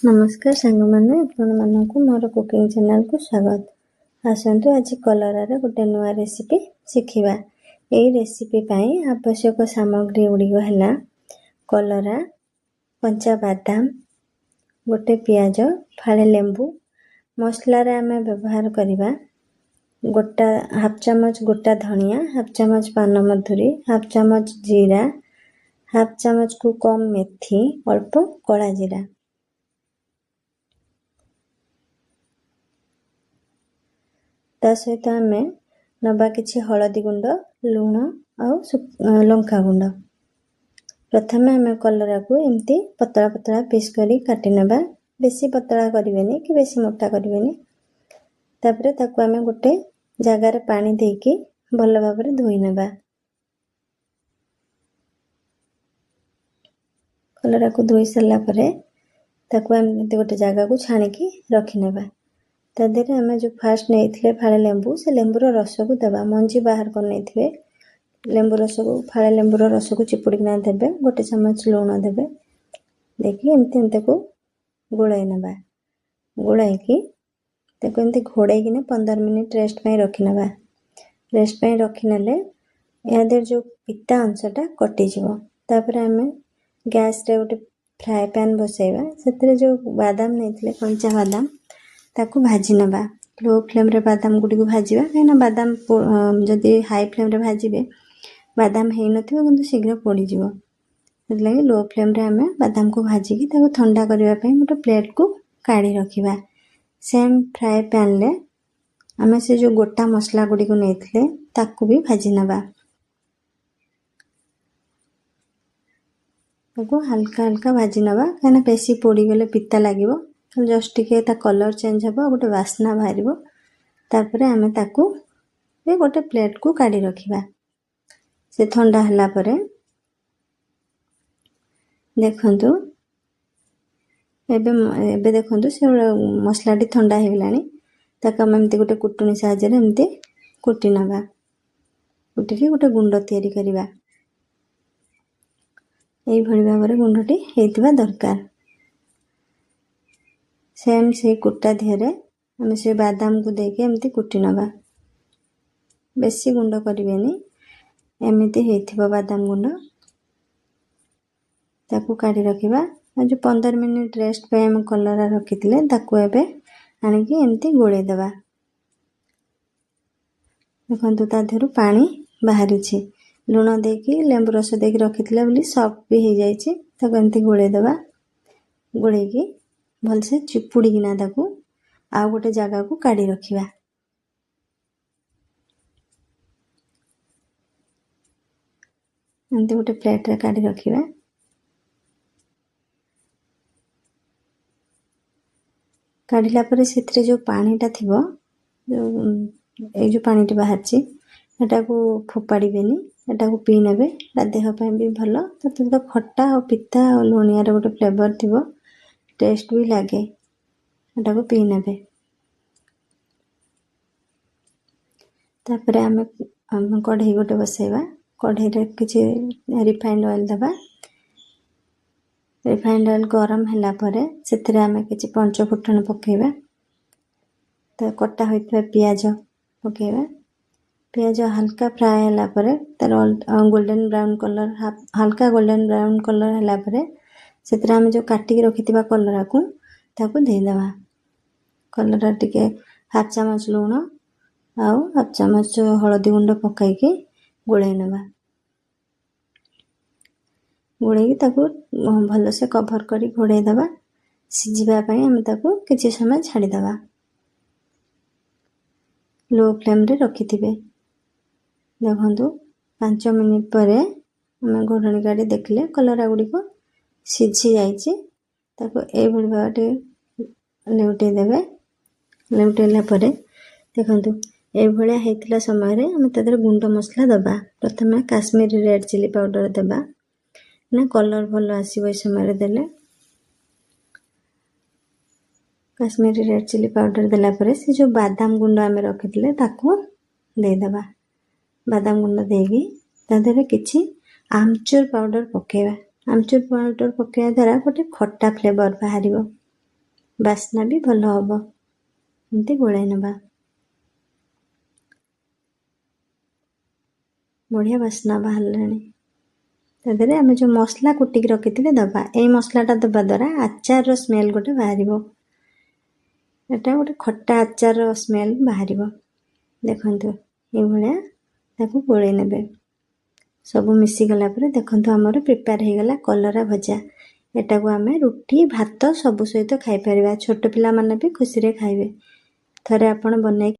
नमस्कार सांग मैंने आपको मोर कुकिंग चैनल को स्वागत। आसतु आज कलरार गोटे नुआ रेसिपी शिखा। यही रेसिपी आवश्यक सामग्री गुड़िक है कलरा, कंचा बादाम, गोटे पियाज, फाड़े लेंबू। मसलार आम व्यवहार करवा गोटा हाफ चामच गोटा धनिया, हाफ चामच पान मधुरी, हाफ चामच जीरा, हाफ चामच को कम मेथी, अल्प कला जीरा। ता सहित आम नवा किछि हलदी गुंड, लुण और लंका गुंड। प्रथम आम कलरा को एमती पतला पतला पीस करी काटी नबा। बेसी पतला करिवेनी कि बेसी मोटा करिवेनी। तापरे ताकू आम गोटे जगार पानी देकी भल भाबरे धोई नबा। कलरा को धोई सारा परे ताकू आम गोटे जगह को छाणिकी रखी नबा। तादेरे आम जो फास्ट नहीं फाड़े लेंबू, से लेंबूर रस को देवा। मंजी बाहर कर नहीं लेंबू रस को फाड़े लेंबूर रस को चिपुड़िकिना देवे। गोटे चामच लुण देवे देखिए एमती एमती को गोलाई नबा। गोलाई एमती घोड़े 15 मिनिट रेस्ट पे रखी नबा। रेस्ट पे रखी नेले यादे जो पिता अंशटा कटिजिव। तापर आम गैस रे गोटे फ्राए पैन बसैवा। से जो बादाम नहीं कंचा बादाम ताकू भाजी नबा। लो फ्लेम रे बादाम गुडी को भाजीबा। कहीं बादाम जदि हाई फ्लेम रे भाजीबे बादाम है नथिबो किंतु शीघ्र पोड़ी जिवो। लगे लो फ्लेम रे आमे बादाम को भाजी की ठंडा करबा पई गोटे प्लेट को काढ़ी रखिबा। सेम फ्राए पैन ले आमे से जो गोटा मसला गुडी को नेथिले ताकू भी भाजी नबा। ताकू हल्का हल्का भाजी नबा कहीं बेसी पोड़ी गले पिता लागिवो। जस्ट टिके ता कलर चेंज हबो, गोटे वासना बाहरिबो। तापरे आमे ताकू गोटे प्लेट को काढ़ी रखिबा। से ठंडा हला परे देखंतु एबे देखंतु से मसलाटी ठंडा हो गलानी। ताकू आमे एमती गोटे कुटुनी साहाय्य रे एमती कुटी नबा। कुटी गोटे गुंड तैयारी करिबा। एई भली भाबरे गुंडटी हेतिबा दरकार। सेम से कुटा धेरे आम से बादाम को देके एमती कुटी नबा। बेसी गुंड करिवेनी, एमती हेथिबा बादाम गुंड। ताकू काढ़ी रखिबा। जो 15 मिनिट रेस्ट पे आम कलरा रखिथिले ताकू एबे आनिकी एमती गोळेई देबा। देखंतु ता देहरु पानी बाहरी छी। लुण देकी लेंबू रस देकी रखिथिले बोली सॉफ्ट भी हो जाइछि। ताकू एमती गोळेई देबा। गोळेकी भल से चिपुड़ी किना ताकू आउ गोटे जगह को काढ़ी रखिबा। एमती गोटे प्लेट रे काढ़ी रखिबा। काढ़िला परे सेथरे जो पानीटा थिबो, जो पानीटी बाहरछि एटा को फोपाड़ीबेनी। एटा को पी नेबे। एटा देह पय भी भलो। तो खट्टा और पिता और लुणिया रे गोटे फ्लेवर थिबो, टेस्ट भी लागे। एटा को पी नेबे। तापरे आमे कढ़ई गोटे बसैबा। कढ़ई रे किछि रिफाइंड ऑयल देबा। रिफाइंड ऑयल गरम होला परे सेथरे आमे किछि पंच फुटण पकेबा। तो कटा होइतबा पियाज पकेबा। पियाज हल्का फ्राई होला परे तार गोल्डन ब्राउन कलर हल्का गोल्डन ब्राउन कलर होला परे सेथरे आमे जो काटी रखितबा कलरा को ताकू दे देबा। कलरा टिके हाफ चामच लुण आउ हाफ चामच हळदी गुंड पकाई के गोळेई नबा। गोळेई ताकू भल से कवर करी घोड़ेई दबा। सिझिबा पई हम ताकू किछि समय छाडी दबा। लो फ्लेम रे रखिथिबे। देखंतु 5 मिनिट परे हम घोड़णी काढी देखले कलरा गुडी को सिझी जाइछि। ताकू ए भली भाबे लेउटे देबे। लेउटेला परे देखंतु ए भलिया हेतिला समय रे हम तदर गुंड मसला दबा। प्रथमे काश्मीरी रेड चिली पाउडर दबा ना कलर भलो आसीबो। ए समय रे देले काश्मीरी रेड चिली पाउडर देला परे से जो बादाम गुंड आमे रखिथिले ताकू दे दबा। बादाम गुंड देगी तादरे किछि आमचूर पाउडर पकेबा। आमचूर पाउडर पकेया द्वारा गोटे खट्टा फ्लेवर बाहरिबो। ବାସ୍ନା ବି ଭଲ ହେବ। ଏମିତି ଗୋଳେଇ ନେବା। ବଢ଼ିଆ ବାସ୍ନା ବାହାରିଲାଣି। ତା ଦେହରେ ଆମେ ଯେଉଁ ମସଲା କୁଟିକି ରଖିଥିଲେ ଦେବା। ଏଇ ମସଲାଟା ଦେବା ଦ୍ୱାରା ଆଚାରର ସ୍ମେଲ୍ ଗୋଟେ ବାହାରିବ। ଏଟା ଗୋଟେ ଖଟା ଆଚାରର ସ୍ମେଲ୍ ବାହାରିବ। ଦେଖନ୍ତୁ ଏଇଭଳିଆ ତାକୁ ଗୋଳେଇ ନେବେ। ସବୁ ମିଶିଗଲା ପରେ ଦେଖନ୍ତୁ ଆମର ପ୍ରିପେୟାର ହେଇଗଲା କଲରା ଭଜା। ଏଟାକୁ ଆମେ ରୁଟି ଭାତ ସବୁ ସହିତ ଖାଇପାରିବା। ଛୋଟ ପିଲାମାନେ ବି ଖୁସିରେ ଖାଇବେ। ଥରେ ଆପଣ ବନେଇକି